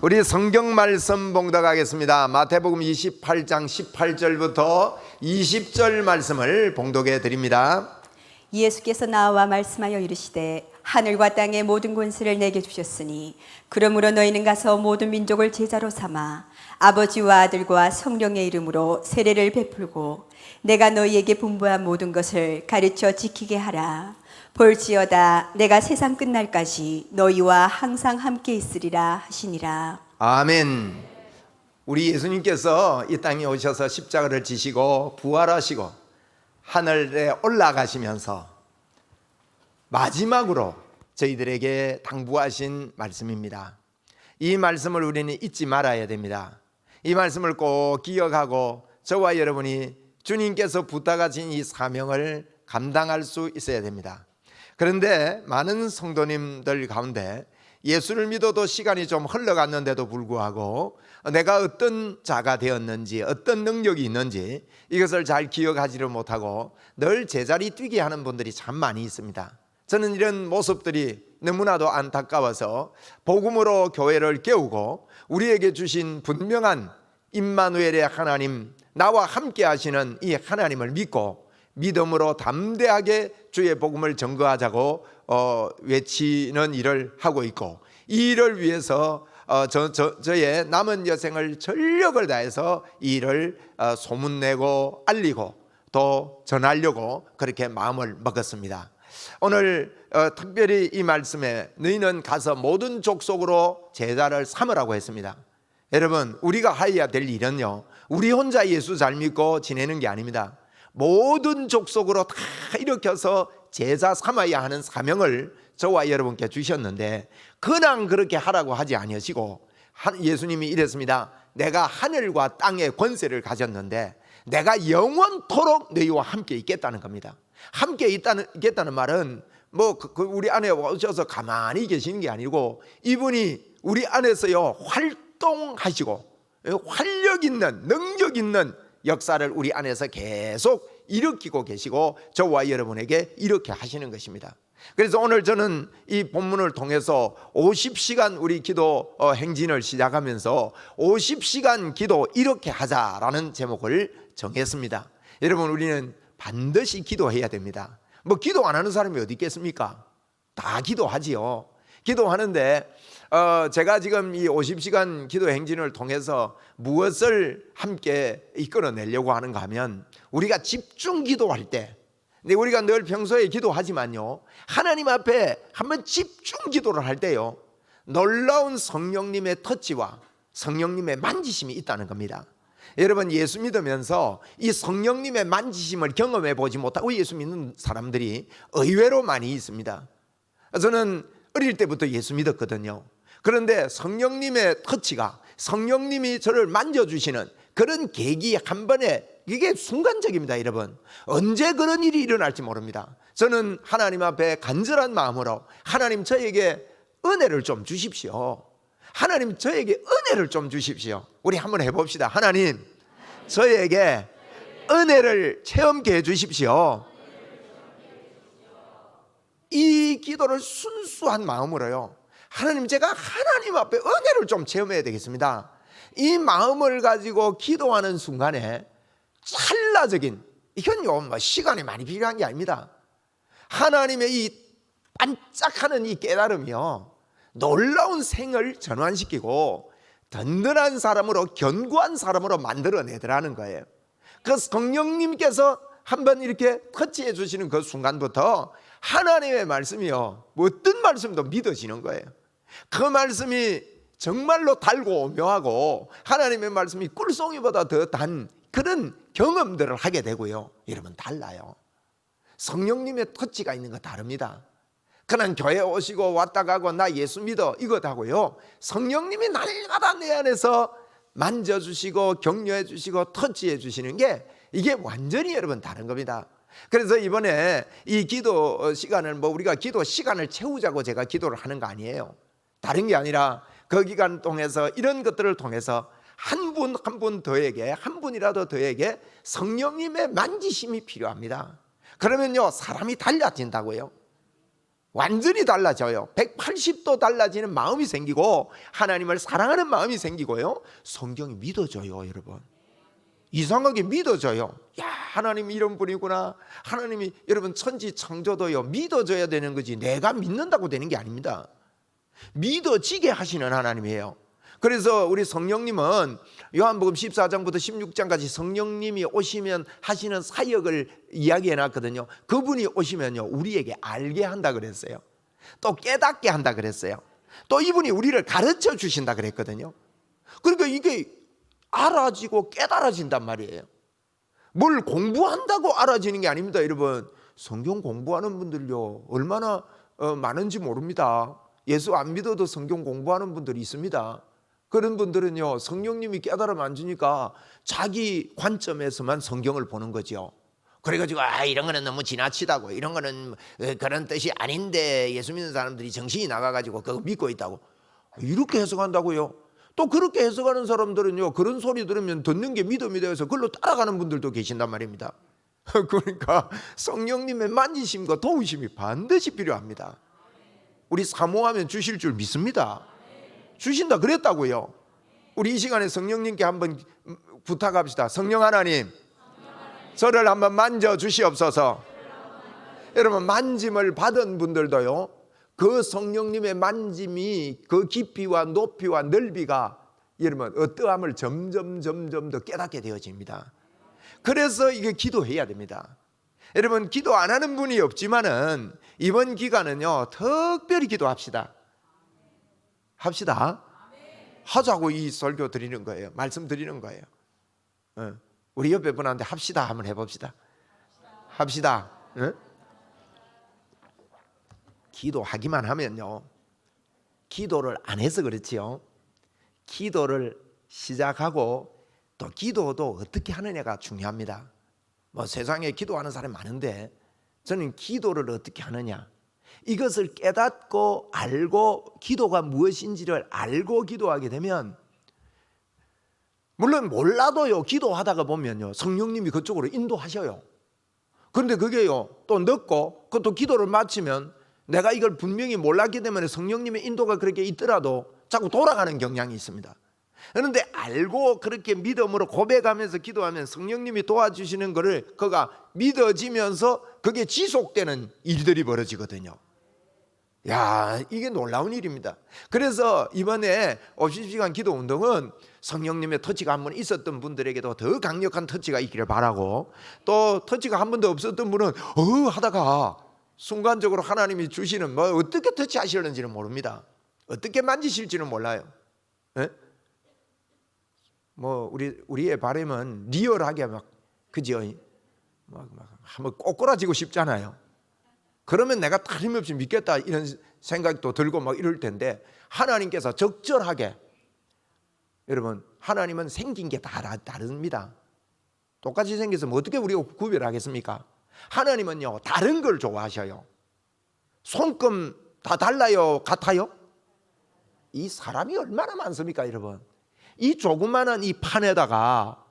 우리 성경 말씀 봉독하겠습니다. 마태복음 28장 18절부터 20절 말씀을 봉독해 드립니다. 예수께서 나와 말씀하여 이르시되 하늘과 땅의 모든 권세를 내게 주셨으니 그러므로 너희는 가서 모든 민족을 제자로 삼아 아버지와 아들과 성령의 이름으로 세례를 베풀고 내가 너희에게 분부한 모든 것을 가르쳐 지키게 하라. 볼지어다 내가 세상 끝날까지 너희와 항상 함께 있으리라 하시니라. 아멘. 우리 예수님께서 이 땅에 오셔서 십자가를 지시고 부활하시고 하늘에 올라가시면서 마지막으로 저희들에게 당부하신 말씀입니다. 이 말씀을 우리는 잊지 말아야 됩니다. 이 말씀을 꼭 기억하고 저와 여러분이 주님께서 부탁하신 이 사명을 감당할 수 있어야 됩니다. 그런데 많은 성도님들 가운데 예수를 믿어도 시간이 좀 흘러갔는데도 불구하고 내가 어떤 자가 되었는지 어떤 능력이 있는지 이것을 잘 기억하지를 못하고 늘 제자리 뛰게 하는 분들이 참 많이 있습니다. 저는 이런 모습들이 너무나도 안타까워서 복음으로 교회를 깨우고 우리에게 주신 분명한 임마누엘의 하나님, 나와 함께 하시는 이 하나님을 믿고 믿음으로 담대하게 주의 복음을 전거하자고 외치는 일을 하고 있고, 이 일을 위해서 저의 남은 여생을 전력을 다해서 이 일을 소문내고 알리고 또 전하려고 그렇게 마음을 먹었습니다. 오늘 특별히 이 말씀에 너희는 가서 모든 족속으로 제자를 삼으라고 했습니다. 여러분, 우리가 해야 될 일은요, 우리 혼자 예수 잘 믿고 지내는 게 아닙니다. 모든 족속으로 다 일으켜서 제자 삼아야 하는 사명을 저와 여러분께 주셨는데 그냥 그렇게 하라고 하지 아니하시고 예수님이 이랬습니다. 내가 하늘과 땅의 권세를 가졌는데 내가 영원토록 너희와 함께 있겠다는 겁니다. 함께 있겠다는 말은 우리 안에 오셔서 가만히 계시는 게 아니고 이분이 우리 안에서요 활동하시고 활력 있는 능력 있는 역사를 우리 안에서 계속 일으키고 계시고 저와 여러분에게 이렇게 하시는 것입니다. 그래서 오늘 저는 이 본문을 통해서 50시간 우리 기도 행진을 시작하면서 50시간 기도 이렇게 하자라는 제목을 정했습니다. 여러분, 우리는 반드시 기도해야 됩니다. 기도 안 하는 사람이 어디 있겠습니까? 다 기도하지요. 기도하는데 제가 지금 이 50시간 기도 행진을 통해서 무엇을 함께 이끌어내려고 하는가 하면 우리가 집중 기도할 때, 근데 우리가 늘 평소에 기도하지만요 하나님 앞에 한번 집중 기도를 할 때요 놀라운 성령님의 터치와 성령님의 만지심이 있다는 겁니다. 여러분, 예수 믿으면서 이 성령님의 만지심을 경험해 보지 못하고 예수 믿는 사람들이 의외로 많이 있습니다. 저는 어릴 때부터 예수 믿었거든요. 그런데 성령님의 터치가, 성령님이 저를 만져주시는 그런 계기 한 번에, 이게 순간적입니다. 여러분, 언제 그런 일이 일어날지 모릅니다. 저는 하나님 앞에 간절한 마음으로 하나님 저에게 은혜를 좀 주십시오. 하나님 저에게 은혜를 좀 주십시오. 우리 한번 해봅시다. 하나님 저에게 은혜를 체험케 해주십시오. 이 기도를 순수한 마음으로요, 하나님 제가 하나님 앞에 은혜를 좀 체험해야 되겠습니다. 이 마음을 가지고 기도하는 순간에 찰나적인, 이건요 시간이 많이 필요한 게 아닙니다. 하나님의 이 반짝하는 이 깨달음이요 놀라운 생을 전환시키고 든든한 사람으로, 견고한 사람으로 만들어내더라는 거예요. 그 성령님께서 한번 이렇게 터치해 주시는 그 순간부터 하나님의 말씀이요 어떤 말씀도 믿어지는 거예요. 그 말씀이 정말로 달고 오묘하고 하나님의 말씀이 꿀송이보다 더 단 그런 경험들을 하게 되고요. 여러분, 달라요. 성령님의 터치가 있는 거 다릅니다. 그냥 교회 오시고 왔다 가고 나 예수 믿어 이것 하고요, 성령님이 날마다 내 안에서 만져주시고 격려해 주시고 터치해 주시는 게, 이게 완전히 여러분 다른 겁니다. 그래서 이번에 이 기도 시간을 우리가 기도 시간을 채우자고 제가 기도를 하는 거 아니에요. 다른 게 아니라 그 기간 통해서 이런 것들을 통해서 한 분 한 분 더에게, 한 분이라도 더에게 성령님의 만지심이 필요합니다. 그러면요 사람이 달라진다고요. 완전히 달라져요. 180도 달라지는 마음이 생기고 하나님을 사랑하는 마음이 생기고요. 성경이 믿어져요, 여러분. 이상하게 믿어져요. 야, 하나님 이런 분이구나. 하나님이 여러분 천지 창조도요. 믿어져야 되는 거지 내가 믿는다고 되는 게 아닙니다. 믿어지게 하시는 하나님이에요. 그래서 우리 성령님은 요한복음 14장부터 16장까지 성령님이 오시면 하시는 사역을 이야기해 놨거든요. 그분이 오시면요 우리에게 알게 한다 그랬어요. 또 깨닫게 한다 그랬어요. 또 이분이 우리를 가르쳐 주신다 그랬거든요. 그러니까 이게 알아지고 깨달아진단 말이에요. 뭘 공부한다고 알아지는 게 아닙니다. 여러분, 성경 공부하는 분들요 얼마나 많은지 모릅니다. 예수 안 믿어도 성경 공부하는 분들이 있습니다. 그런 분들은요 성령님이 깨달음 안 주니까 자기 관점에서만 성경을 보는 거죠. 그래가지고 이런 거는 너무 지나치다고, 이런 거는 그런 뜻이 아닌데 예수 믿는 사람들이 정신이 나가가지고 그거 믿고 있다고 이렇게 해석한다고요. 또 그렇게 해석하는 사람들은요 그런 소리 들으면 듣는 게 믿음이 되어서 그걸로 따라가는 분들도 계신단 말입니다. 그러니까 성령님의 만지심과 도우심이 반드시 필요합니다. 우리 사모하면 주실 줄 믿습니다. 주신다 그랬다고요. 우리 이 시간에 성령님께 한번 부탁합시다. 성령 하나님, 저를 한번 만져 주시옵소서. 여러분, 만짐을 받은 분들도요 그 성령님의 만짐이 그 깊이와 높이와 넓이가 여러분 어떠함을 점점 더 깨닫게 되어집니다. 그래서 이게 기도해야 됩니다. 여러분, 기도 안 하는 분이 없지만은 이번 기간은요 특별히 기도합시다. 합시다. 하자고 이 설교 드리는 거예요. 말씀 드리는 거예요. 우리 옆에 분한테 합시다 한번 해봅시다. 합시다. 기도하기만 하면요 기도를 안 해서 그렇지요. 기도를 시작하고 또 기도도 어떻게 하느냐가 중요합니다. 뭐 세상에 기도하는 사람이 많은데 저는 기도를 어떻게 하느냐, 이것을 깨닫고 알고 기도가 무엇인지를 알고 기도하게 되면, 물론 몰라도요 기도하다가 보면요 성령님이 그쪽으로 인도하셔요. 그런데 그게요 또 늦고 그것도 기도를 마치면 내가 이걸 분명히 몰랐기 때문에 성령님의 인도가 그렇게 있더라도 자꾸 돌아가는 경향이 있습니다. 그런데 알고 그렇게 믿음으로 고백하면서 기도하면 성령님이 도와주시는 것을 그가 믿어지면서 그게 지속되는 일들이 벌어지거든요. 야, 이게 놀라운 일입니다. 그래서 이번에 50시간 기도 운동은 성령님의 터치가 한 번 있었던 분들에게도 더 강력한 터치가 있기를 바라고, 또 터치가 한 번도 없었던 분은 하다가 순간적으로 하나님이 주시는 뭐 어떻게 터치하시는지는 모릅니다. 어떻게 만지실지는 몰라요. 에? 뭐 우리의 바람은 리얼하게 막 그죠? 막 한번 꼬꾸라지고 싶잖아요. 그러면 내가 틀림없이 믿겠다 이런 생각도 들고 막 이럴 텐데, 하나님께서 적절하게, 여러분 하나님은 생긴 게 다 다릅니다. 똑같이 생겨서 뭐 어떻게 우리가 구별하겠습니까? 하나님은요 다른 걸 좋아하셔요. 손금 다 달라요, 같아요? 이 사람이 얼마나 많습니까, 여러분? 이 조그마한 이 판에다가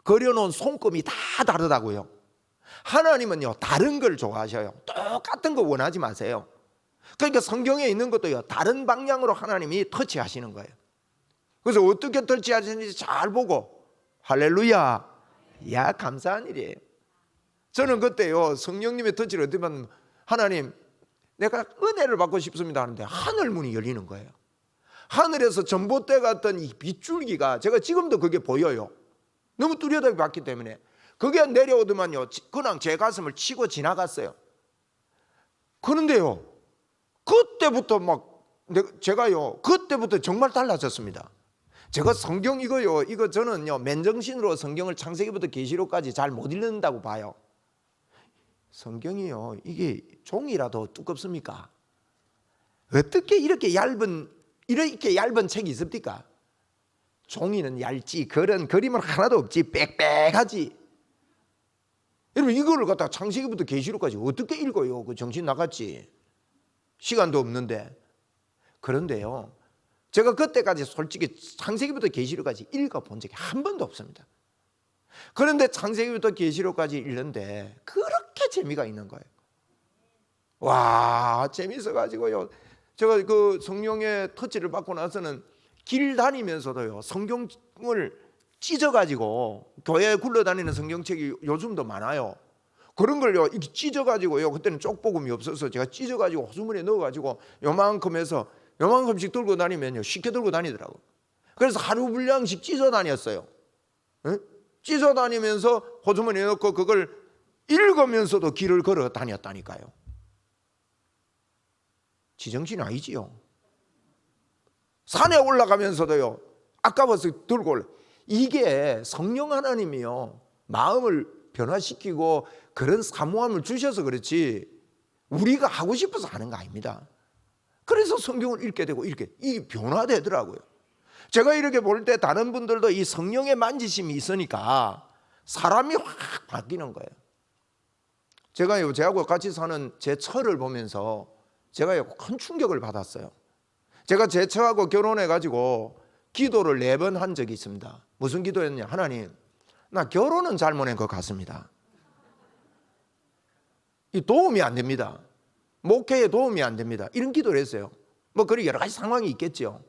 그려놓은 손금이 다 다르다고요. 하나님은요 다른 걸 좋아하셔요. 똑같은 거 원하지 마세요. 그러니까 성경에 있는 것도요 다른 방향으로 하나님이 터치하시는 거예요. 그래서 어떻게 터치하시는지 잘 보고, 할렐루야, 야 감사한 일이에요. 저는 그때요 성령님의 터치를 어떻게 받으면, 하나님 내가 은혜를 받고 싶습니다 하는데 하늘 문이 열리는 거예요. 하늘에서 전봇대 같던 이 빗줄기가, 제가 지금도 그게 보여요. 너무 뚜렷하게 봤기 때문에. 그게 내려오더만요 그냥 제 가슴을 치고 지나갔어요. 그런데요 그때부터 제가요 그때부터 정말 달라졌습니다. 제가 성경 이거 저는요 맨정신으로 성경을 창세기부터 계시록까지 잘 못 읽는다고 봐요. 성경이요 이게 종이라도 두껍습니까? 어떻게 이렇게 얇은 책이 있습니까? 종이는 얇지 그런 그림은 하나도 없지, 빽빽하지. 여러분 이거를 갖다 창세기부터 계시록까지 어떻게 읽어요? 그 정신 나갔지. 시간도 없는데. 그런데요 제가 그때까지 솔직히 창세기부터 계시록까지 읽어본 적이 한 번도 없습니다. 그런데 창세기부터 계시록까지 읽는데 그렇게 재미가 있는 거예요. 와, 재밌어가지고요. 제가 그 성령의 터치를 받고 나서는 길 다니면서도요, 성경을 찢어가지고, 교회에 굴러다니는 성경책이 요즘도 많아요. 그런 걸요, 이렇게 찢어가지고요, 그때는 쪽복음이 없어서 제가 찢어가지고 호수문에 넣어가지고 요만큼 해서 요만큼씩 들고 다니면요, 쉽게 들고 다니더라고요. 그래서 하루 분량씩 찢어 다녔어요. 에? 찢어 다니면서 호수문에 넣고 그걸 읽으면서도 길을 걸어 다녔다니까요. 지정신 아니지요. 산에 올라가면서도요, 아까워서 들고 올라. 이게 성령 하나님이요, 마음을 변화시키고 그런 사모함을 주셔서 그렇지 우리가 하고 싶어서 하는 거 아닙니다. 그래서 성경을 읽게 되고 이렇게 이 변화되더라고요. 제가 이렇게 볼 때 다른 분들도 이 성령의 만지심이 있으니까 사람이 확 바뀌는 거예요. 제가요, 제하고 같이 사는 제 처를 보면서 제가 큰 충격을 받았어요. 제가 제 처하고 결혼해가지고 기도를 4번 한 적이 있습니다. 무슨 기도였냐? 하나님, 나 결혼은 잘 못한 것 같습니다. 이 도움이 안 됩니다. 목회에 도움이 안 됩니다. 이런 기도를 했어요. 뭐 그런 여러 가지 상황이 있겠죠.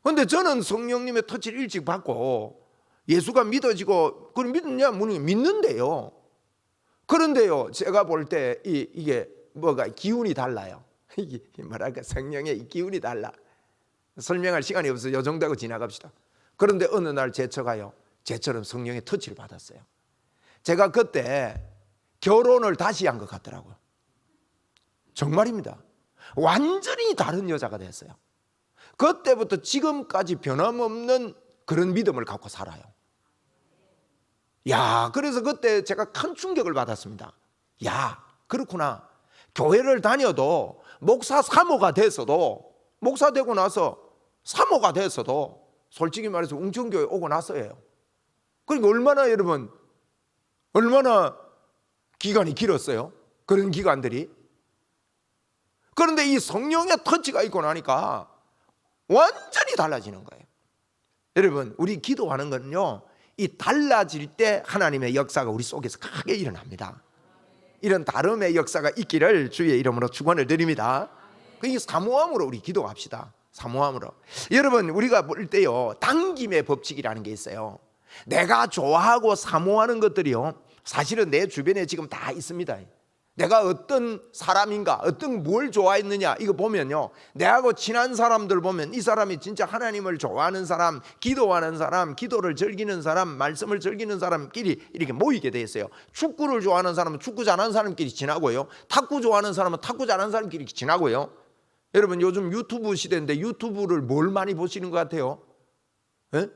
그런데 저는 성령님의 터치를 일찍 받고 예수가 믿어지고, 그걸 믿느냐? 믿는데요. 그런데요, 제가 볼 때 이게 뭐가 기운이 달라요. 이게 뭐랄까, 성령의 이 기운이 달라. 설명할 시간이 없어서 요 정도 하고 지나갑시다. 그런데 어느 날 제 처가요, 제처럼 성령의 터치를 받았어요. 제가 그때 결혼을 다시 한 것 같더라고요. 정말입니다. 완전히 다른 여자가 됐어요. 그때부터 지금까지 변함없는 그런 믿음을 갖고 살아요. 야, 그래서 그때 제가 큰 충격을 받았습니다. 야, 그렇구나. 교회를 다녀도 목사 사모가 됐어도, 목사 되고 나서 사모가 됐어도 솔직히 말해서 웅천교회 오고 나서예요. 그러니까 얼마나, 여러분, 얼마나 기간이 길었어요, 그런 기간들이. 그런데 이 성령의 터치가 있고 나니까 완전히 달라지는 거예요. 여러분, 우리 기도하는 건요, 이 달라질 때 하나님의 역사가 우리 속에서 크게 일어납니다. 이런 다름의 역사가 있기를 주의 이름으로 축원을 드립니다. 이 사모함으로 우리 기도합시다. 사모함으로. 여러분, 우리가 볼 때요, 당김의 법칙이라는 게 있어요. 내가 좋아하고 사모하는 것들이요, 사실은 내 주변에 지금 다 있습니다. 내가 어떤 사람인가, 어떤 뭘 좋아했느냐, 이거 보면요, 내하고 친한 사람들 보면 이 사람이 진짜 하나님을 좋아하는 사람, 기도하는 사람, 기도를 즐기는 사람, 말씀을 즐기는 사람끼리 이렇게 모이게 돼 있어요. 축구를 좋아하는 사람은 축구 잘하는 사람끼리 지나고요, 탁구 좋아하는 사람은 탁구 잘하는 사람끼리 지나고요. 여러분, 요즘 유튜브 시대인데 유튜브를 뭘 많이 보시는 것 같아요? 에?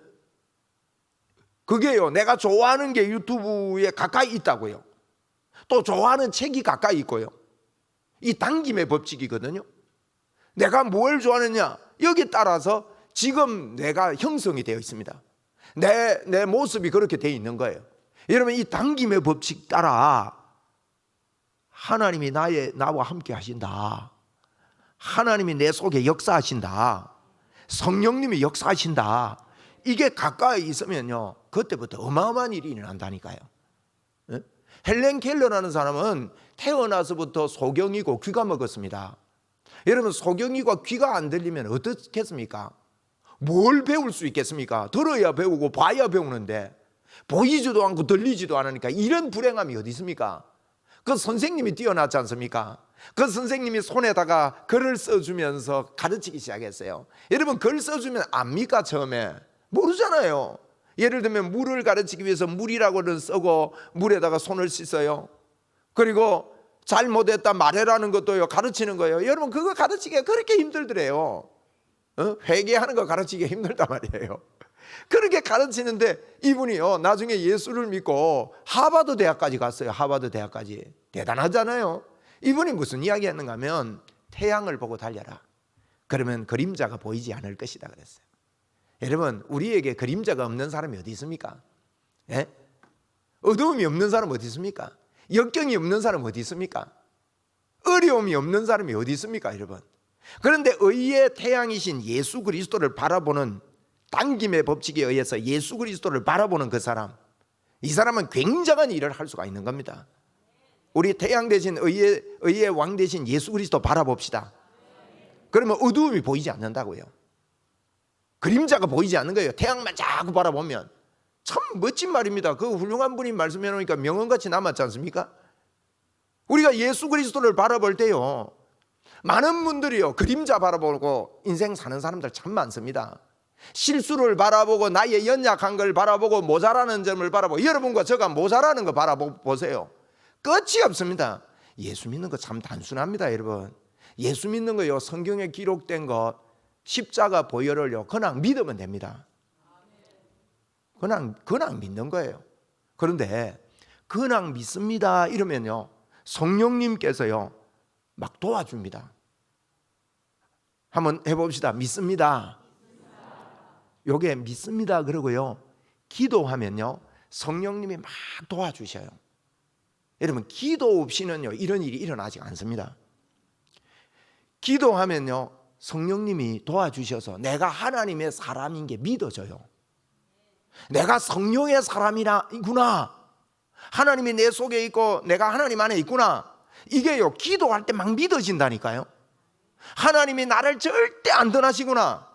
그게요, 내가 좋아하는 게 유튜브에 가까이 있다고요. 또 좋아하는 책이 가까이 있고요. 이 당김의 법칙이거든요. 내가 뭘 좋아하느냐, 여기에 따라서 지금 내가 형성이 되어 있습니다. 내 모습이 그렇게 되어 있는 거예요. 여러분, 이 당김의 법칙 따라 하나님이 나와 함께 하신다. 하나님이 내 속에 역사하신다. 성령님이 역사하신다. 이게 가까이 있으면요, 그때부터 어마어마한 일이 일어난다니까요. 헬렌 켈러라는 사람은 태어나서부터 소경이고 귀가 먹었습니다. 여러분, 소경이고 귀가 안 들리면 어떻겠습니까? 뭘 배울 수 있겠습니까? 들어야 배우고 봐야 배우는데 보이지도 않고 들리지도 않으니까 이런 불행함이 어디 있습니까? 그 선생님이 뛰어났지 않습니까? 그 선생님이 손에다가 글을 써주면서 가르치기 시작했어요. 여러분, 글 써주면 압니까? 처음에 모르잖아요. 예를 들면 물을 가르치기 위해서 물이라고는 쓰고 물에다가 손을 씻어요. 그리고 잘못했다 말해라는 것도요, 가르치는 거예요. 여러분, 그거 가르치기가 그렇게 힘들더래요. 회개하는 거 가르치기가 힘들단 말이에요. 그렇게 가르치는데 이분이요, 나중에 예수를 믿고 하버드 대학까지 갔어요. 하버드 대학까지. 대단하잖아요. 이분이 무슨 이야기 했는가 하면, 태양을 보고 달려라. 그러면 그림자가 보이지 않을 것이다 그랬어요. 여러분, 우리에게 그림자가 없는 사람이 어디 있습니까? 예? 어두움이 없는 사람 어디 있습니까? 역경이 없는 사람 어디 있습니까? 어려움이 없는 사람이 어디 있습니까, 여러분? 그런데 의의 태양이신 예수 그리스도를 바라보는, 당김의 법칙에 의해서 예수 그리스도를 바라보는 그 사람, 이 사람은 굉장한 일을 할 수가 있는 겁니다. 우리 태양 대신 의의 왕 대신 예수 그리스도 바라봅시다. 그러면 어두움이 보이지 않는다고요. 그림자가 보이지 않는 거예요. 태양만 자꾸 바라보면. 참 멋진 말입니다. 그 훌륭한 분이 말씀해 놓으니까 명언같이 남았지 않습니까? 우리가 예수 그리스도를 바라볼 때요, 많은 분들이요 그림자 바라보고 인생 사는 사람들 참 많습니다. 실수를 바라보고 나의 연약한 걸 바라보고 모자라는 점을 바라보고, 여러분과 제가 모자라는 거 바라보세요. 끝이 없습니다. 예수 믿는 거 참 단순합니다. 여러분, 예수 믿는 거요, 성경에 기록된 것 십자가 보혈을요 그냥 믿으면 됩니다. 그냥 믿는 거예요. 그런데 그냥 믿습니다 이러면요 성령님께서요 막 도와줍니다. 한번 해봅시다. 믿습니다. 요게 믿습니다 그러고요, 기도하면요 성령님이 막 도와주셔요. 여러분, 기도 없이는요 이런 일이 일어나지 않습니다. 기도하면요 성령님이 도와주셔서 내가 하나님의 사람인 게 믿어져요. 내가 성령의 사람이구나, 하나님이 내 속에 있고 내가 하나님 안에 있구나, 이게요 기도할 때 막 믿어진다니까요. 하나님이 나를 절대 안 떠나시구나.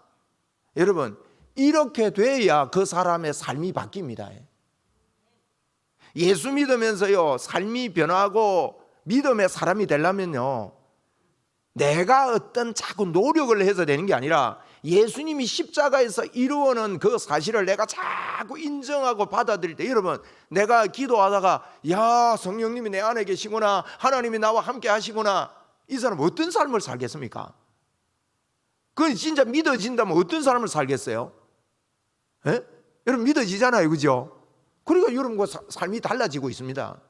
여러분, 이렇게 돼야 그 사람의 삶이 바뀝니다. 예수 믿으면서요 삶이 변하고 믿음의 사람이 되려면요 내가 어떤 자꾸 노력을 해서 되는 게 아니라 예수님이 십자가에서 이루어낸 그 사실을 내가 자꾸 인정하고 받아들일 때, 여러분, 내가 기도하다가 야 성령님이 내 안에 계시구나, 하나님이 나와 함께 하시구나, 이 사람 어떤 삶을 살겠습니까? 그건 진짜 믿어진다면 어떤 삶을 살겠어요? 예? 여러분 믿어지잖아요, 그죠? 그러니까 여러분과 삶이 달라지고 있습니다.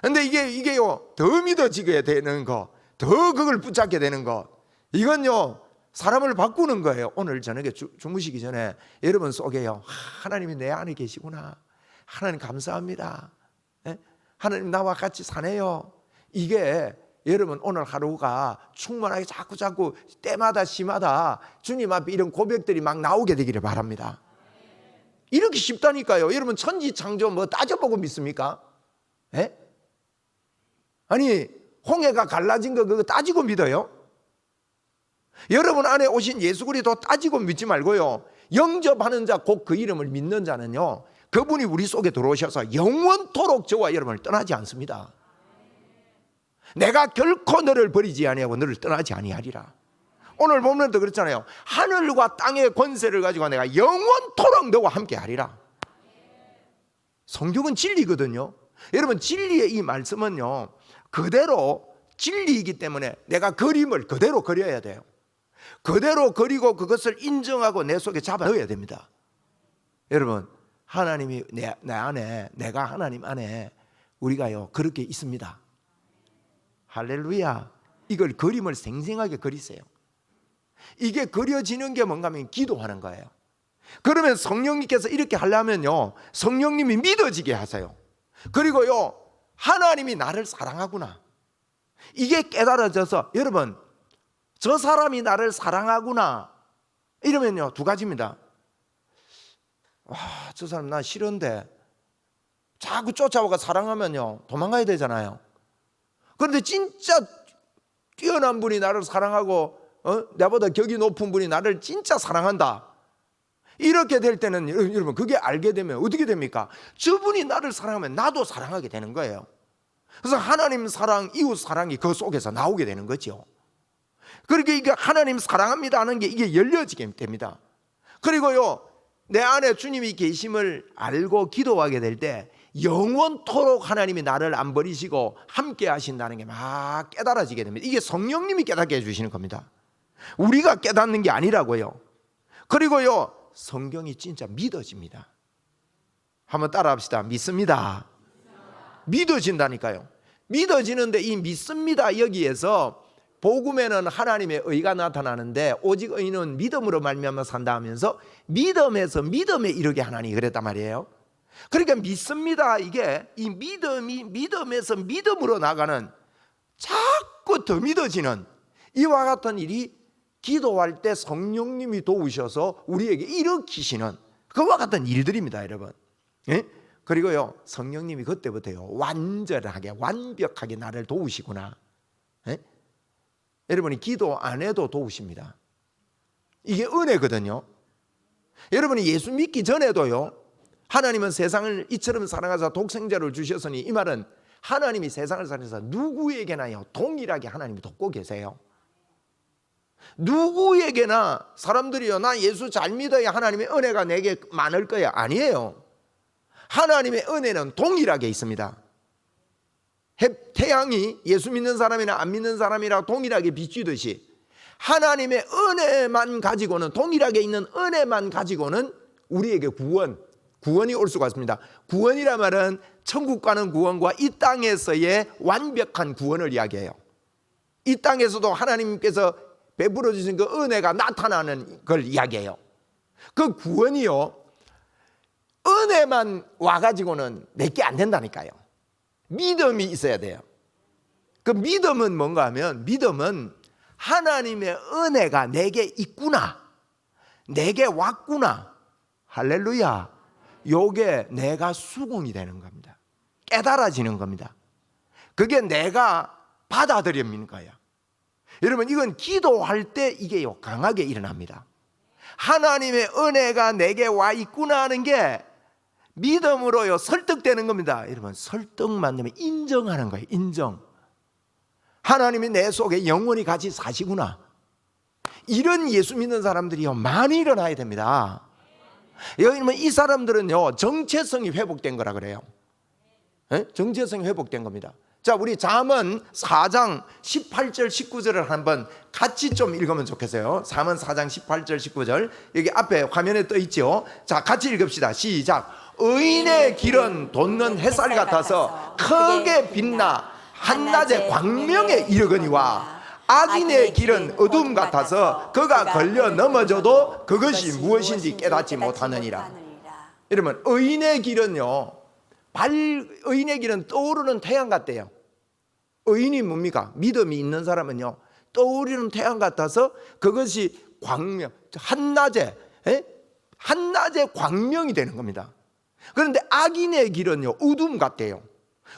그런데 이게요 더 믿어지게 되는 거, 더 그걸 붙잡게 되는 것, 이건요 사람을 바꾸는 거예요. 오늘 저녁에 주무시기 전에 여러분 속에요 하나님이 내 안에 계시구나, 하나님 감사합니다, 하나님 나와 같이 사네요, 이게 여러분 오늘 하루가 충만하게 자꾸 때마다 시마다 주님 앞에 이런 고백들이 막 나오게 되기를 바랍니다. 이렇게 쉽다니까요. 여러분 천지창조 뭐 따져보고 믿습니까? 아니 홍해가 갈라진 거 그거 따지고 믿어요? 여러분 안에 오신 예수 그리스도 따지고 믿지 말고요, 영접하는 자 곧 그 이름을 믿는 자는요 그분이 우리 속에 들어오셔서 영원토록 저와 여러분을 떠나지 않습니다. 내가 결코 너를 버리지 아니하고 너를 떠나지 아니하리라. 오늘 본문에도 그렇잖아요. 하늘과 땅의 권세를 가지고 내가 영원토록 너와 함께 하리라. 성경은 진리거든요. 여러분, 진리의 이 말씀은요 그대로 진리이기 때문에 내가 그림을 그대로 그려야 돼요. 그대로 그리고 그것을 인정하고 내 속에 잡아 넣어야 됩니다. 여러분, 하나님이 내 안에, 내가 하나님 안에, 우리가요 그렇게 있습니다. 할렐루야. 이걸 그림을 생생하게 그리세요. 이게 그려지는 게 뭔가 하면 기도하는 거예요. 그러면 성령님께서 이렇게 하려면요 성령님이 믿어지게 하세요. 그리고요 하나님이 나를 사랑하구나, 이게 깨달아져서, 여러분 저 사람이 나를 사랑하구나 이러면요 두 가지입니다. 저 사람 나 싫은데 자꾸 쫓아오가 사랑하면요 도망가야 되잖아요. 그런데 진짜 뛰어난 분이 나를 사랑하고 나보다 격이 높은 분이 나를 진짜 사랑한다, 이렇게 될 때는 여러분 그게 알게 되면 어떻게 됩니까? 저분이 나를 사랑하면 나도 사랑하게 되는 거예요. 그래서 하나님 사랑, 이웃 사랑이 그 속에서 나오게 되는 거죠. 그러니까 이게 하나님 사랑합니다 하는 게 이게 열려지게 됩니다. 그리고요 내 안에 주님이 계심을 알고 기도하게 될 때 영원토록 하나님이 나를 안 버리시고 함께 하신다는 게 막 깨달아지게 됩니다. 이게 성령님이 깨닫게 해주시는 겁니다. 우리가 깨닫는 게 아니라고요. 그리고요 성경이 진짜 믿어집니다. 한번 따라 합시다. 믿습니다. 믿어진다니까요. 믿어지는데 이 믿습니다 여기에서 복음에는 하나님의 의가 나타나는데 오직 의는 믿음으로 말미암아 산다 하면서 믿음에서 믿음에 이르게 하나니 그랬단 말이에요. 그러니까 믿습니다, 이게 이 믿음이 믿음에서 믿음으로 나가는, 자꾸 더 믿어지는 이와 같은 일이 기도할 때 성령님이 도우셔서 우리에게 일으키시는 그와 같은 일들입니다, 여러분. 그리고요, 성령님이 그때부터요, 완전하게 완벽하게 나를 도우시구나. 예? 여러분이 기도 안 해도 도우십니다. 이게 은혜거든요. 여러분이 예수 믿기 전에도요, 하나님은 세상을 이처럼 사랑하사 독생자를 주셨으니, 이 말은 하나님이 세상을 사랑해서 누구에게나요 동일하게 하나님이 돕고 계세요. 누구에게나 사람들이요, 나 예수 잘 믿어야 하나님의 은혜가 내게 많을 거야. 아니에요. 하나님의 은혜는 동일하게 있습니다. 태양이 예수 믿는 사람이나 안 믿는 사람이랑 동일하게 비추듯이 하나님의 은혜만 가지고는, 동일하게 있는 은혜만 가지고는 우리에게 구원이 올 수가 있습니다. 구원이란 말은 천국 가는 구원과 이 땅에서의 완벽한 구원을 이야기해요. 이 땅에서도 하나님께서 베풀어 주신 그 은혜가 나타나는 걸 이야기해요. 그 구원이요, 은혜만 와가지고는 내게 안 된다니까요. 믿음이 있어야 돼요. 그 믿음은 뭔가 하면, 믿음은 하나님의 은혜가 내게 있구나, 내게 왔구나, 할렐루야, 요게 내가 수긍이 되는 겁니다. 깨달아지는 겁니다. 그게 내가 받아들이는 거예요. 여러분, 이건 기도할 때 이게요 강하게 일어납니다. 하나님의 은혜가 내게 와 있구나 하는 게 믿음으로요 설득되는 겁니다. 여러분, 설득만 되면 인정하는 거예요. 인정. 하나님이 내 속에 영원히 같이 사시구나. 이런 예수 믿는 사람들이요 많이 일어나야 됩니다. 여기는 이 사람들은요 정체성이 회복된 거라 그래요. 네? 정체성이 회복된 겁니다. 자, 우리 잠언 4장 18절 19절을 한번 같이 좀 읽으면 좋겠어요. 잠언 4장 18절 19절 여기 앞에 화면에 떠 있죠. 자, 같이 읽읍시다. 시작. 의인의 길은 돋는 햇살 같아서 크게 빛나 한낮의 광명에 이르거니와 악인의 길은 어둠 같아서 그가 걸려 넘어져도 그것이 무엇인지 깨닫지 못하느니라. 여러분, 의인의 길은요, 의인의 길은 떠오르는 태양 같대요. 의인이 뭡니까? 믿음이 있는 사람은요 떠오르는 태양 같아서 그것이 광명, 한낮에 광명이 되는 겁니다. 그런데 악인의 길은요 어둠 같대요.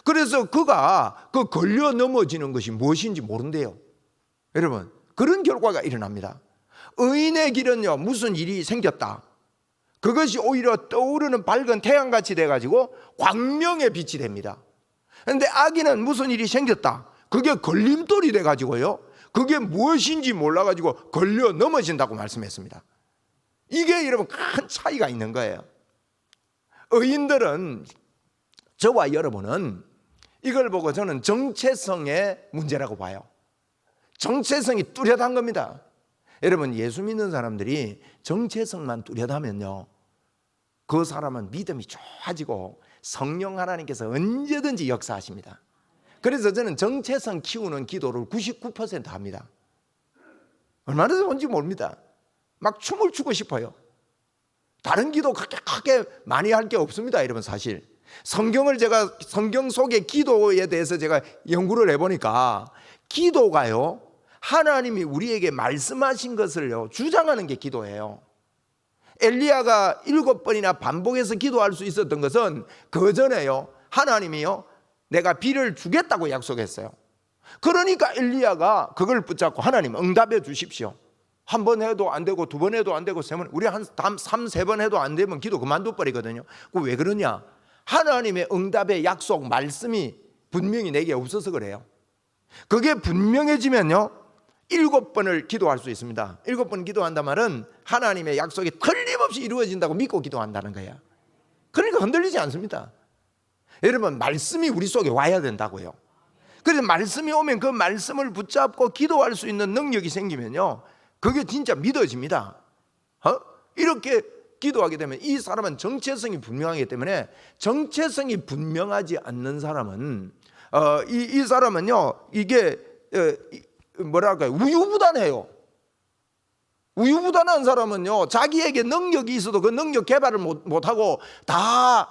그래서 그가 그 걸려 넘어지는 것이 무엇인지 모른대요. 여러분, 그런 결과가 일어납니다. 의인의 길은요 무슨 일이 생겼다, 그것이 오히려 떠오르는 밝은 태양같이 돼가지고 광명의 빛이 됩니다. 그런데 악인은 무슨 일이 생겼다, 그게 걸림돌이 돼가지고요 그게 무엇인지 몰라가지고 걸려 넘어진다고 말씀했습니다. 이게 여러분 큰 차이가 있는 거예요. 의인들은, 저와 여러분은 이걸 보고 저는 정체성의 문제라고 봐요. 정체성이 뚜렷한 겁니다. 여러분, 예수 믿는 사람들이 정체성만 뚜렷하면요 그 사람은 믿음이 좋아지고 성령 하나님께서 언제든지 역사하십니다. 그래서 저는 정체성 키우는 기도를 99% 합니다. 얼마나 좋은지 모릅니다. 막 춤을 추고 싶어요. 다른 기도 그렇게 크게 많이 할 게 없습니다. 여러분, 사실 성경 속의 기도에 대해서 제가 연구를 해보니까 기도가요 하나님이 우리에게 말씀하신 것을요 주장하는 게 기도예요. 엘리야가 7번이나 반복해서 기도할 수 있었던 것은 그 전에요 하나님이요 내가 비를 주겠다고 약속했어요. 그러니까 엘리야가 그걸 붙잡고 하나님 응답해 주십시오. 한 번 해도 안 되고 두 번 해도 안 되고 세 번, 우리 한 3-4번 해도 안 되면 기도 그만둬 버리거든요. 그 왜 그러냐? 하나님의 응답의 약속 말씀이 분명히 내게 없어서 그래요. 그게 분명해지면요 7번을 기도할 수 있습니다. 7번 기도한단 말은 하나님의 약속이 틀림없이 이루어진다고 믿고 기도한다는 거예요. 그러니까 흔들리지 않습니다. 여러분, 말씀이 우리 속에 와야 된다고요. 그래서 말씀이 오면 그 말씀을 붙잡고 기도할 수 있는 능력이 생기면요 그게 진짜 믿어집니다. 이렇게 기도하게 되면 이 사람은 정체성이 분명하기 때문에, 정체성이 분명하지 않는 사람은 이 사람은요 이게 뭐랄까요, 우유부단해요. 우유부단한 사람은요 자기에게 능력이 있어도 그 능력 개발을 못하고 다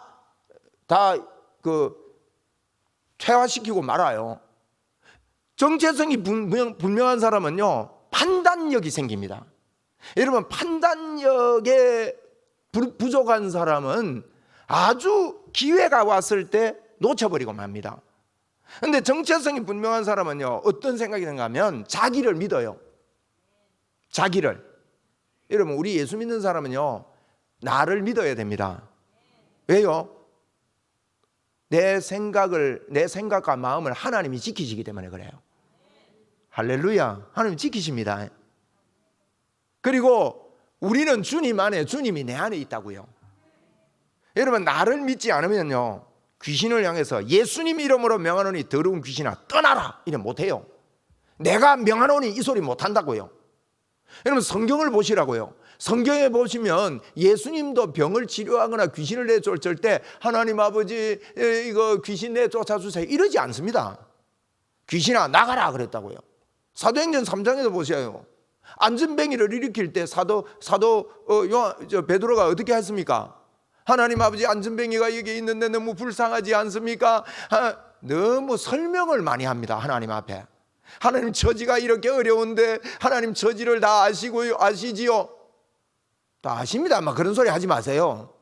퇴화시키고 말아요. 정체성이 분명한 사람은요 판단력이 생깁니다. 여러분, 판단력에 부족한 사람은 아주 기회가 왔을 때 놓쳐버리고 맙니다. 그런데 정체성이 분명한 사람은요, 어떤 생각이 드는가 하면 자기를 믿어요. 자기를. 여러분, 우리 예수 믿는 사람은요, 나를 믿어야 됩니다. 왜요? 내 생각과 마음을 하나님이 지키시기 때문에 그래요. 할렐루야. 하나님이 지키십니다. 그리고 우리는 주님 안에, 주님이 내 안에 있다고요. 여러분, 나를 믿지 않으면요, 귀신을 향해서 예수님 이름으로 명하노니 더러운 귀신아 떠나라 이래 못해요. 내가 명하노니 이 소리 못한다고요. 여러분, 성경을 보시라고요. 성경에 보시면 예수님도 병을 치료하거나 귀신을 내쫓을 때 하나님 아버지 이거 귀신 내쫓아주세요 이러지 않습니다. 귀신아 나가라 그랬다고요. 사도행전 3장에도 보세요. 안전뱅이를 일으킬 때 사도 베드로가 어떻게 했습니까? 하나님 아버지, 안전뱅이가 여기 있는데 너무 불쌍하지 않습니까? 너무 설명을 많이 합니다. 하나님 앞에. 하나님, 처지가 이렇게 어려운데 하나님 처지를 다 아시지요? 다 아십니다. 막 그런 소리 하지 마세요.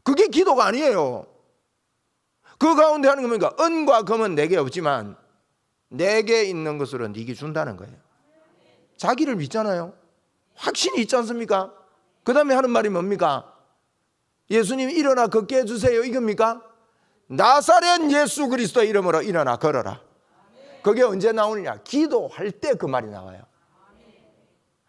그게 기도가 아니에요. 그 가운데 하는 겁니까? 은과 금은 내게 없지만 내게 있는 것으로 네게 준다는 거예요. 자기를 믿잖아요. 확신이 있지 않습니까? 그 다음에 하는 말이 뭡니까? 예수님 일어나 걷게 해주세요 이겁니까? 나사렛 예수 그리스도 이름으로 일어나 걸어라. 그게 언제 나오느냐? 기도할 때 그 말이 나와요.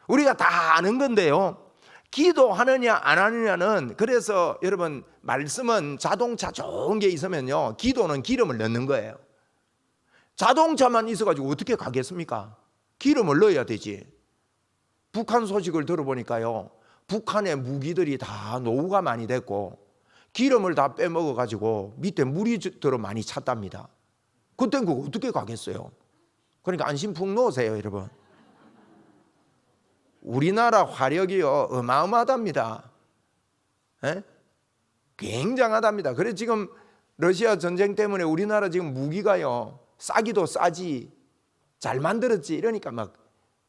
우리가 다 아는 건데요, 기도하느냐 안 하느냐는, 그래서 여러분, 말씀은 자동차 좋은 게 있으면요, 기도는 기름을 넣는 거예요. 자동차만 있어가지고 어떻게 가겠습니까? 기름을 넣어야 되지. 북한 소식을 들어보니까요, 북한의 무기들이 다 노후가 많이 됐고 기름을 다 빼먹어가지고 밑에 물이 들어 많이 찼답니다. 그땐 그거 어떻게 가겠어요? 그러니까 안심 푹 놓으세요 여러분. 우리나라 화력이요 어마어마하답니다. 에? 굉장하답니다. 그래서 지금 러시아 전쟁 때문에 우리나라 지금 무기가요 싸기도 싸지 잘 만들었지 이러니까 막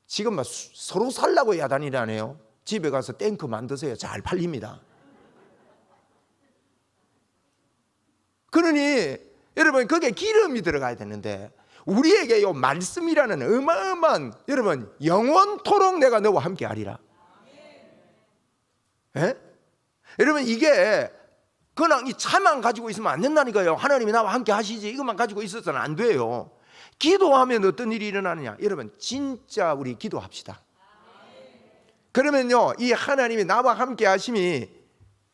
지금 막 서로 살라고 야단이라네요. 집에 가서 탱크 만드세요. 잘 팔립니다. 그러니 여러분, 그게 기름이 들어가야 되는데 우리에게 요 말씀이라는 어마어마한, 여러분, 영원토록 내가 너와 함께 하리라. 예? 여러분, 이게 그냥 이 차만 가지고 있으면 안 된다니까요. 하나님이 나와 함께 하시지 이것만 가지고 있어서는 안 돼요. 기도하면 어떤 일이 일어나느냐? 여러분, 진짜 우리 기도합시다. 그러면요, 이 하나님이 나와 함께 하심이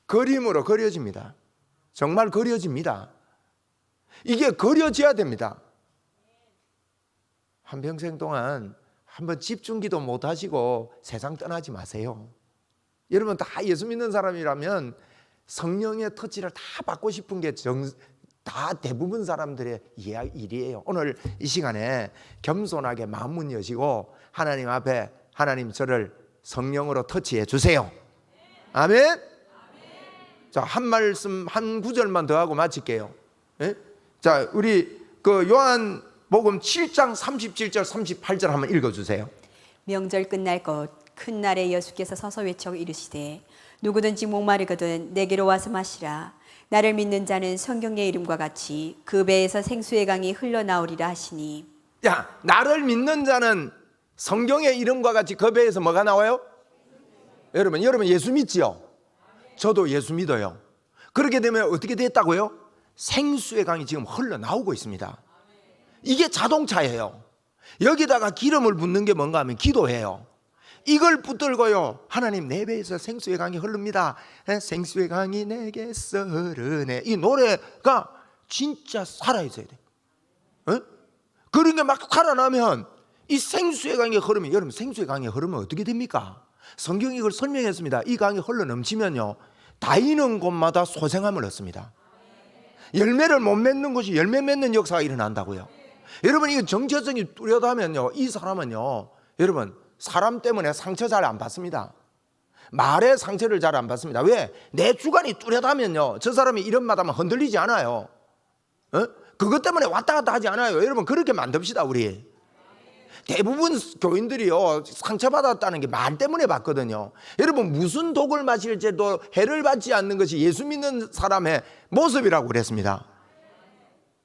그림으로 그려집니다. 정말 그려집니다. 이게 그려져야 됩니다. 한평생 동안 한번 집중기도 못 하시고 세상 떠나지 마세요. 여러분, 다 예수 믿는 사람이라면 성령의 터치를 다 받고 싶은 게 다 대부분 사람들의 일이에요. 오늘 이 시간에 겸손하게 마음문 여시고 하나님 앞에, 하나님 저를 성령으로 터치해 주세요. 아멘. 자, 한 말씀 한 구절만 더 하고 마칠게요. 예? 자, 우리 그 요한복음 7장 37절 38절 한번 읽어주세요. 명절 끝날 것 큰 날에 예수께서 서서 외쳐 이르시되 누구든지 목마르거든 내게로 와서 마시라. 나를 믿는 자는 성경의 이름과 같이 그 배에서 생수의 강이 흘러나오리라 하시니. 야, 나를 믿는 자는 성경의 이름과 같이 그 배에서 뭐가 나와요? 여러분 예수 믿지요? 저도 예수 믿어요. 그렇게 되면 어떻게 됐다고요? 생수의 강이 지금 흘러나오고 있습니다. 이게 자동차예요. 여기다가 기름을 붓는 게 뭔가 하면 기도해요. 이걸 붙들고요, 하나님 내 배에서 생수의 강이 흐릅니다. 생수의 강이 내게서 흐르네. 이 노래가 진짜 살아있어야 돼. 그런 게 막 살아나면 이 생수의 강이 흐르면, 여러분 생수의 강이 흐르면 어떻게 됩니까? 성경이 이걸 설명했습니다. 이 강이 흘러 넘치면요, 다니는 곳마다 소생함을 얻습니다. 열매를 못 맺는 것이 열매 맺는 역사가 일어난다고요. 여러분, 이거 정체성이 뚜렷하면요, 이 사람은요, 여러분 사람 때문에 상처 잘 안 받습니다. 말에 상처를 잘 안 받습니다. 왜? 내 주관이 뚜렷하면요, 저 사람이 이런 말 하면 흔들리지 않아요. 그것 때문에 왔다 갔다 하지 않아요. 여러분, 그렇게 만듭시다 우리. 대부분 교인들이요 상처받았다는 게 말 때문에 받거든요. 여러분 무슨 독을 마실지도 해를 받지 않는 것이 예수 믿는 사람의 모습이라고 그랬습니다.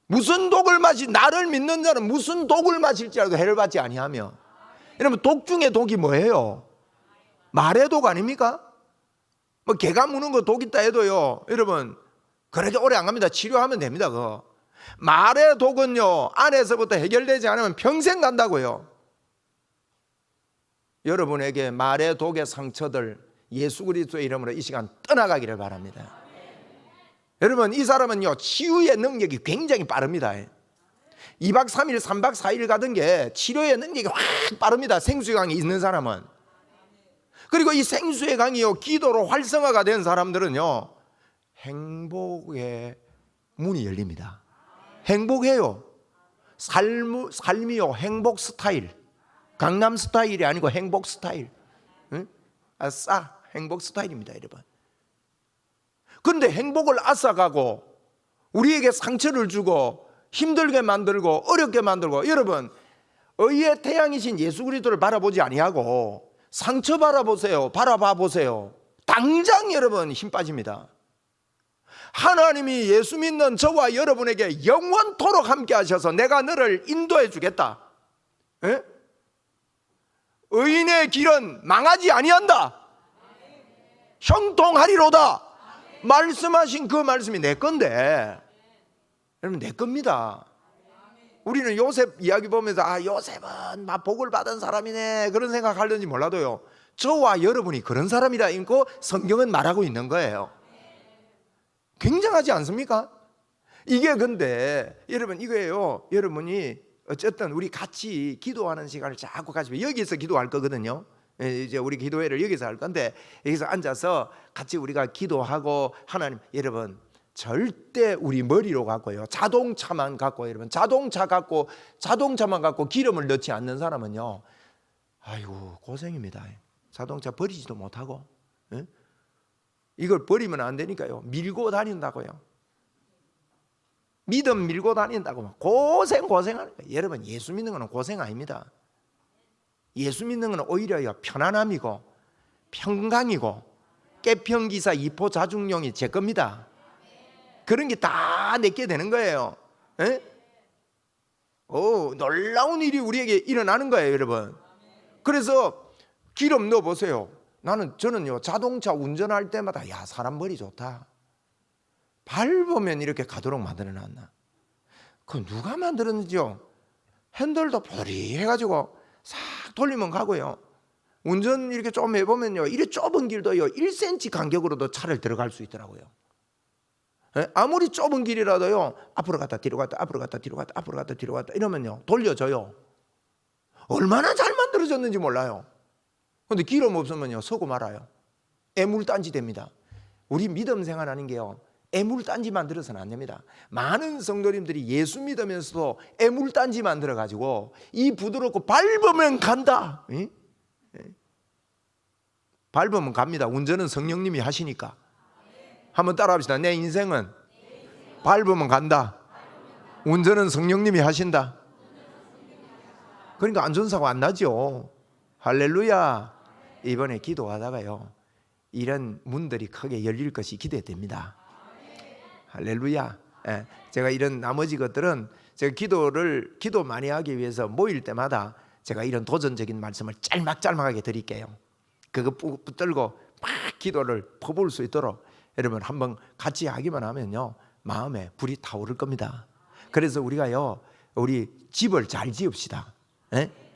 무슨 독을 나를 믿는 자는 무슨 독을 마실지라도 해를 받지 아니하며. 여러분 독 중에 독이 뭐예요? 말의 독 아닙니까? 뭐 개가 무는 거 독 있다 해도요 여러분 그렇게 오래 안 갑니다. 치료하면 됩니다. 그거. 말의 독은요 안에서부터 해결되지 않으면 평생 간다고요. 여러분에게 말의 독의 상처들 예수 그리스도의 이름으로 이 시간 떠나가기를 바랍니다. 여러분 이 사람은요 치유의 능력이 굉장히 빠릅니다. 2박 3일 3박 4일 가던 게 치료의 능력이 확 빠릅니다. 생수의 강이 있는 사람은. 그리고 이 생수의 강이요 기도로 활성화가 된 사람들은요 행복의 문이 열립니다. 행복해요. 삶이요 행복 스타일. 강남 스타일이 아니고 행복 스타일. 응? 아싸 행복 스타일입니다 여러분. 그런데 행복을 앗아가고 우리에게 상처를 주고 힘들게 만들고 어렵게 만들고, 여러분 의의 태양이신 예수 그리스도를 바라보지 아니하고 상처 바라보세요. 바라봐 보세요. 당장 여러분 힘 빠집니다. 하나님이 예수 믿는 저와 여러분에게 영원토록 함께 하셔서 내가 너를 인도해 주겠다. 에? 의인의 길은 망하지 아니한다. 형통하리로다. 말씀하신 그 말씀이 내 건데, 여러분 내 겁니다. 우리는 요셉 이야기 보면서 요셉은 막 복을 받은 사람이네 그런 생각하려는지 몰라도요 저와 여러분이 그런 사람이라 읽고 성경은 말하고 있는 거예요. 굉장하지 않습니까? 이게 근데 여러분 이거예요. 여러분이 어쨌든 우리 같이 기도하는 시간을 자꾸 가지면 여기서 기도할 거거든요. 이제 우리 기도회를 여기서 할 건데 여기서 앉아서 같이 우리가 기도하고 하나님, 여러분 절대 우리 머리로 갖고요 자동차만 갖고, 여러분 자동차만 갖고 기름을 넣지 않는 사람은요 아이고 고생입니다. 자동차 버리지도 못하고 에? 이걸 버리면 안 되니까요 밀고 다닌다고요. 믿음 밀고 다닌다고 고생하는 거예요. 여러분 예수 믿는 거는 고생 아닙니다. 예수 믿는 거는 오히려 편안함이고 평강이고 깨평기사 이포 자중용이 제 겁니다. 그런 게 다 내게 되는 거예요. 에? 놀라운 일이 우리에게 일어나는 거예요 여러분. 그래서 기름 넣어 보세요. 저는요 자동차 운전할 때마다 야 사람 머리 좋다. 밟으면 이렇게 가도록 만들어 놨나. 그 누가 만들었는지요. 핸들도 포리 해가지고 싹 돌리면 가고요. 운전 이렇게 좀 해보면요 이래 좁은 길도요 1cm 간격으로도 차를 들어갈 수 있더라고요. 아무리 좁은 길이라도요 앞으로 갔다 뒤로 갔다 앞으로 갔다 뒤로 갔다 앞으로 갔다 뒤로 갔다 이러면요 돌려줘요. 얼마나 잘 만들어졌는지 몰라요. 그런데 기름 없으면요 서고 말아요. 애물단지 됩니다. 우리 믿음 생활하는 게요 애물단지 만들어서는 안 됩니다. 많은 성도님들이 예수 믿으면서도 애물단지 만들어가지고 이 부드럽고 밟으면 간다. 응? 밟으면 갑니다. 운전은 성령님이 하시니까. 한번 따라합시다. 내 인생은 밟으면 간다. 운전은 성령님이 하신다. 그러니까 안전사고 안 나죠. 할렐루야. 이번에 기도하다가요 이런 문들이 크게 열릴 것이 기대됩니다. 할렐루야. 제가 이런 나머지 것들은 제가 기도 많이 하기 위해서 모일 때마다 제가 이런 도전적인 말씀을 짤막하게 드릴게요. 그거 붙들고 막 기도를 퍼부을 수 있도록 여러분 한번 같이 하기만 하면요 마음에 불이 타오를 겁니다. 그래서 우리가요 우리 집을 잘 지읍시다.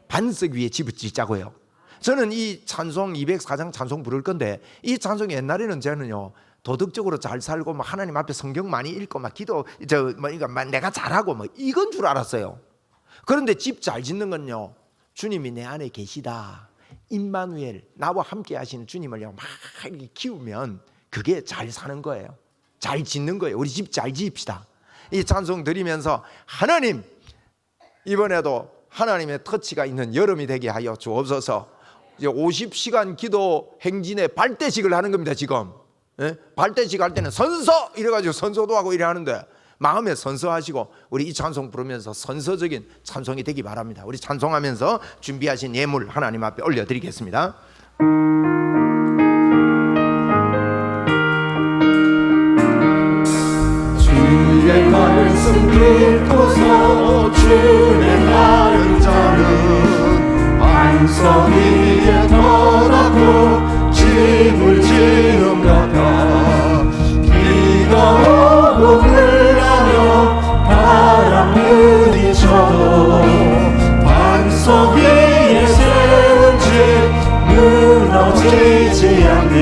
반석 위에 집을 짓자고요. 저는 이 찬송 204장 찬송 부를 건데 이 찬송 옛날에는 저는요 도덕적으로 잘 살고 막 하나님 앞에 성경 많이 읽고 막 기도 내가 잘하고 뭐 이건 줄 알았어요. 그런데 집 잘 짓는 건요 주님이 내 안에 계시다. 임마누엘 나와 함께 하시는 주님을요 막 이렇게 키우면 그게 잘 사는 거예요. 잘 짓는 거예요. 우리 집 잘 지읍시다. 이 찬송 드리면서 하나님 이번에도 하나님의 터치가 있는 여름이 되게 하여 주옵소서. 이제 50시간 기도 행진에 발대식을 하는 겁니다. 지금 발대식 할 때는 선서 이래가지고 선서도 하고 이래 하는데 마음에 선서하시고 우리 이 찬송 부르면서 선서적인 찬송이 되기 바랍니다. 우리 찬송하면서 준비하신 예물 하나님 앞에 올려드리겠습니다. 주의 말씀 듣고서 준행하는 자는 반석 위에 떠났고 집을 지은 같아 비가 오고 흘러며 바람 부딪혀도 반석 위에 세운 집 무너지지 않네.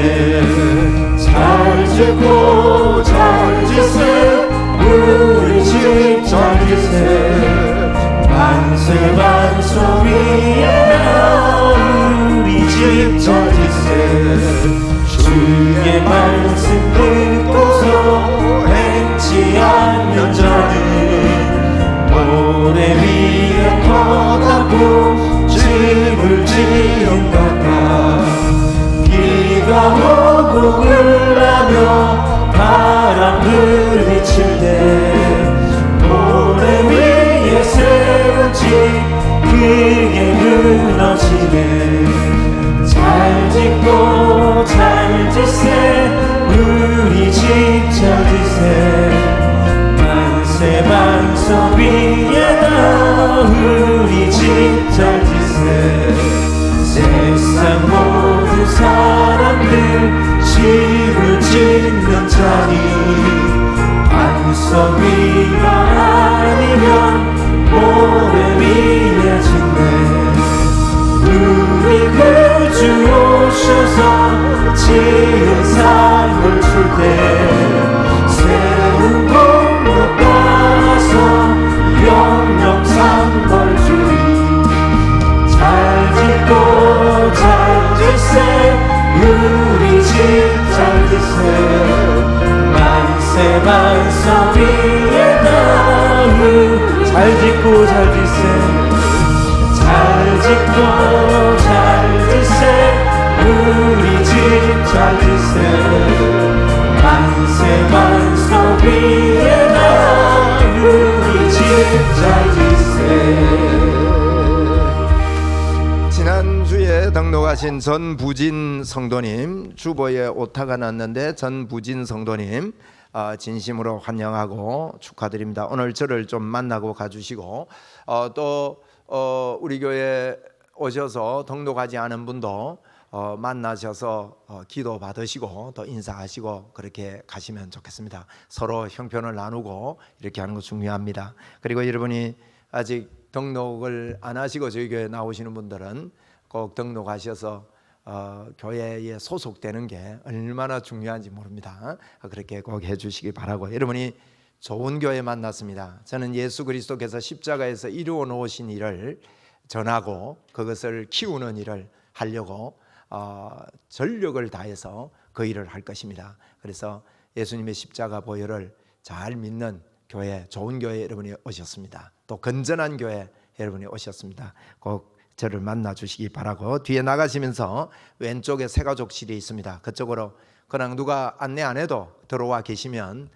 잘 짓고 잘 짓세 우리 집 잘 짓세 만세 반석 위에 우리 집 잘 짓세 주의 말씀 듣고서 행치 않는 자는 모래 위에 떠나고 집을 지은 같아 비가 오고 흘러며 바람 부딪힐 때 모래 위에 세운 집 그게 무너지네. 잘 짓고 잘 짓세 우리 집 잘 짓세 만세 반석 위에다 우리 집 잘 짓세 세상 모든 사람들 집을 짓는 자니 반석 위가 아니면 모래 위에 짓네. 우리 구주 오셔서 지은 삶을 줄 때 세운 공로 따라서 영영상 벌주리 잘 짓고 잘 짓세 우리 집 잘 짓세 만세 반석 위에다 잘 짓고 잘 짓세 잘 짓고 잘 짓세 우리 집 잘 짓세 만세 반석 위에다 우리 집 잘 짓세. 지난주에 등록하신 전부진 성도님, 주보에 오타가 났는데 전부진 성도님 진심으로 환영하고 축하드립니다. 오늘 저를 좀 만나고 가주시고 또 우리 교회 오셔서 등록하지 않은 분도 만나셔서 기도 받으시고 또 인사하시고 그렇게 가시면 좋겠습니다. 서로 형편을 나누고 이렇게 하는 거 중요합니다. 그리고 여러분이 아직 등록을 안 하시고 저희 교회 나오시는 분들은 꼭 등록하셔서 교회에 소속되는 게 얼마나 중요한지 모릅니다. 그렇게 꼭 해주시기 바라고, 여러분이 좋은 교회 만났습니다. 저는 예수 그리스도께서 십자가에서 이루어 놓으신 일을 전하고 그것을 키우는 일을 하려고 전력을 다해서 그 일을 할 것입니다. 그래서 예수님의 십자가 보혈을 잘 믿는 교회, 좋은 교회 여러분이 오셨습니다. 또 건전한 교회 여러분이 오셨습니다. 꼭 저를 만나 주시기 바라고, 뒤에 나가시면서 왼쪽에 새가족실이 있습니다. 그쪽으로 그냥 누가 안내 안 해도 들어와 계시면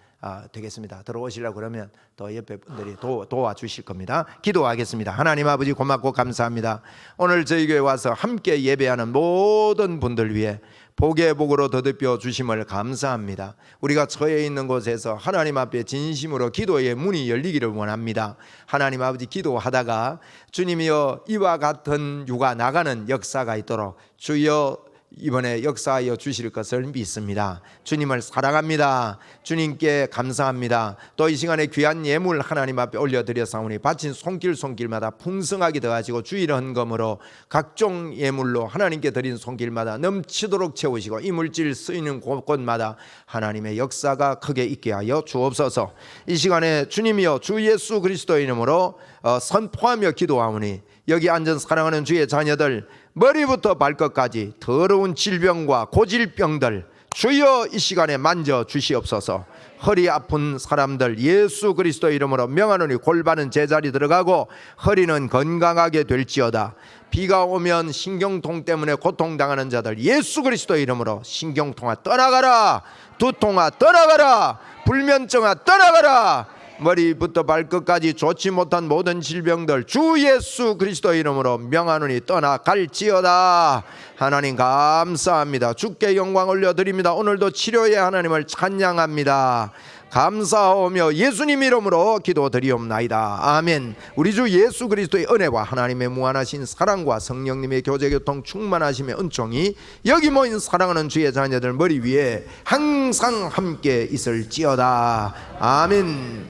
되겠습니다. 들어오시려고 그러면 또 옆에 분들이 도와주실 겁니다. 기도하겠습니다. 하나님 아버지 고맙고 감사합니다. 오늘 저희 교회 와서 함께 예배하는 모든 분들 위해 복의 복으로 더듬여 주심을 감사합니다. 우리가 처해 있는 곳에서 하나님 앞에 진심으로 기도의 문이 열리기를 원합니다. 하나님 아버지, 기도하다가 주님이여 이와 같은 유가 나가는 역사가 있도록 주여 이번에 역사하여 주실 것을 믿습니다. 주님을 사랑합니다. 주님께 감사합니다. 또 이 시간에 귀한 예물 하나님 앞에 올려드렸사오니 바친 손길마다 풍성하게 더하시고 주일 헌금으로 각종 예물로 하나님께 드린 손길마다 넘치도록 채우시고 이물질 쓰이는 곳곳마다 하나님의 역사가 크게 있게 하여 주옵소서. 이 시간에 주님이여 주 예수 그리스도의 이름으로 선포하며 기도하오니 여기 앉은 사랑하는 주의 자녀들 머리부터 발끝까지 더러운 질병과 고질병들 주여 이 시간에 만져 주시옵소서. 허리 아픈 사람들 예수 그리스도 이름으로 명하노니 골반은 제자리 들어가고 허리는 건강하게 될지어다. 비가 오면 신경통 때문에 고통당하는 자들 예수 그리스도 이름으로 신경통아 떠나가라. 두통아 떠나가라. 불면증아 떠나가라. 머리부터 발끝까지 좋지 못한 모든 질병들 주 예수 그리스도 이름으로 명하노니 떠나갈지어다. 하나님 감사합니다. 주께 영광 올려드립니다. 오늘도 치료의 하나님을 찬양합니다. 감사하오며 예수님 이름으로 기도드리옵나이다. 아멘. 우리 주 예수 그리스도의 은혜와 하나님의 무한하신 사랑과 성령님의 교제교통 충만하심의 은총이 여기 모인 사랑하는 주의 자녀들 머리 위에 항상 함께 있을지어다. 아멘.